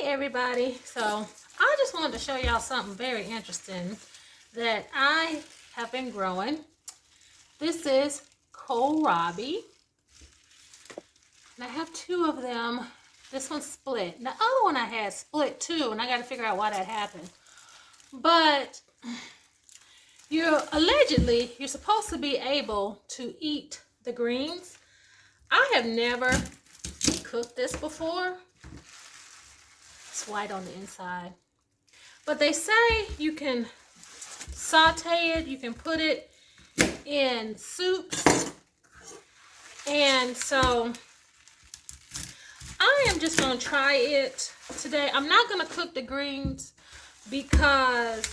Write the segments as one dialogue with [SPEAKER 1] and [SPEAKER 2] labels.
[SPEAKER 1] everybody. So I just wanted to show y'all something very interesting that I have been growing. This is kohlrabi. And I have two of them. This one's split. And the other one I had split too, and I got to figure out why that happened. But you're supposed to be able to eat the greens. I have never cooked this before. It's white on the inside. But they say you can saute it, you can put it in soups. And so I am just going to try it today. I'm not going to cook the greens because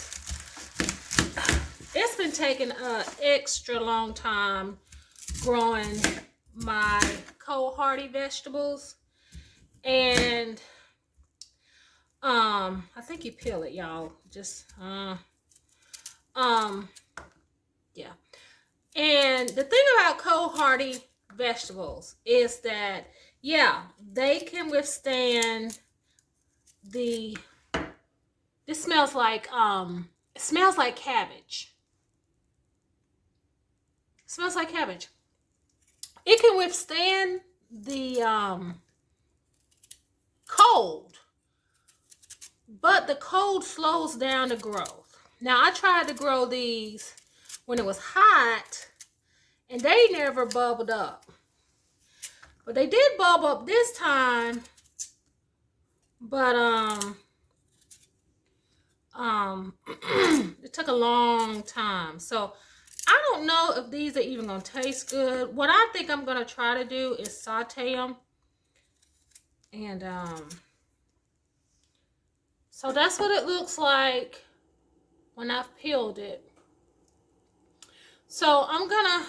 [SPEAKER 1] it's been taking an extra long time growing my Kohlrabi vegetables. And I think you peel it, y'all. Just yeah. And the thing about Kohlrabi vegetables is that, yeah, they can withstand the, this smells like it smells like cabbage. It smells like cabbage. It can withstand the cold, but the cold slows down the growth. Now, I tried to grow these when it was hot, and they never bubbled up. But they did bubble up this time. But it took a long time. So I don't know if these are even gonna taste good. What I think I'm gonna try to do is saute them. And so that's what it looks like when I've peeled it. So I'm gonna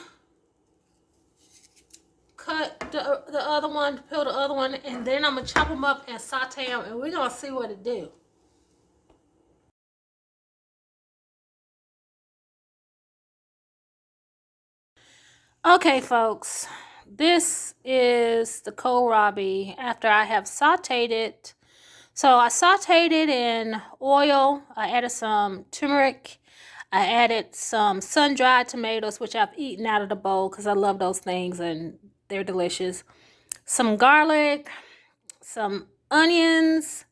[SPEAKER 1] cut the other one, peel the other one, and then I'm gonna chop them up and saute them, and we're gonna see what it do. Okay, folks, this is the kohlrabi after I have sauteed it. So I sauteed it in oil. I added some turmeric. I added some sun-dried tomatoes, which I've eaten out of the bowl because I love those things and they're delicious. Some garlic, some onions,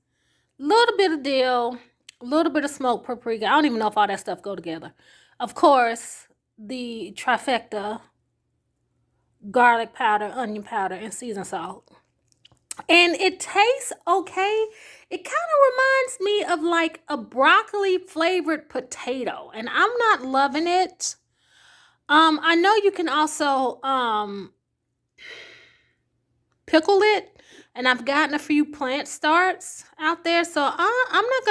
[SPEAKER 1] a little bit of dill, a little bit of smoked paprika. I don't even know if all that stuff go together. Of course, the trifecta: garlic powder, onion powder, and seasoned salt. And it tastes okay. It kind of reminds me of like a broccoli flavored potato, and I'm not loving it. I know you can also pickle it, and I've gotten a few plant starts out there, so I'm not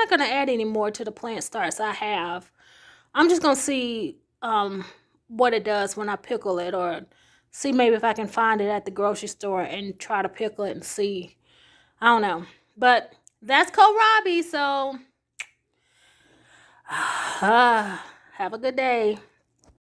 [SPEAKER 1] gonna add any more to the plant starts I have. I'm just gonna see what it does when I pickle it, or see maybe if I can find it at the grocery store and try to pickle it and see. I don't know. But that's kohlrabi, so have a good day.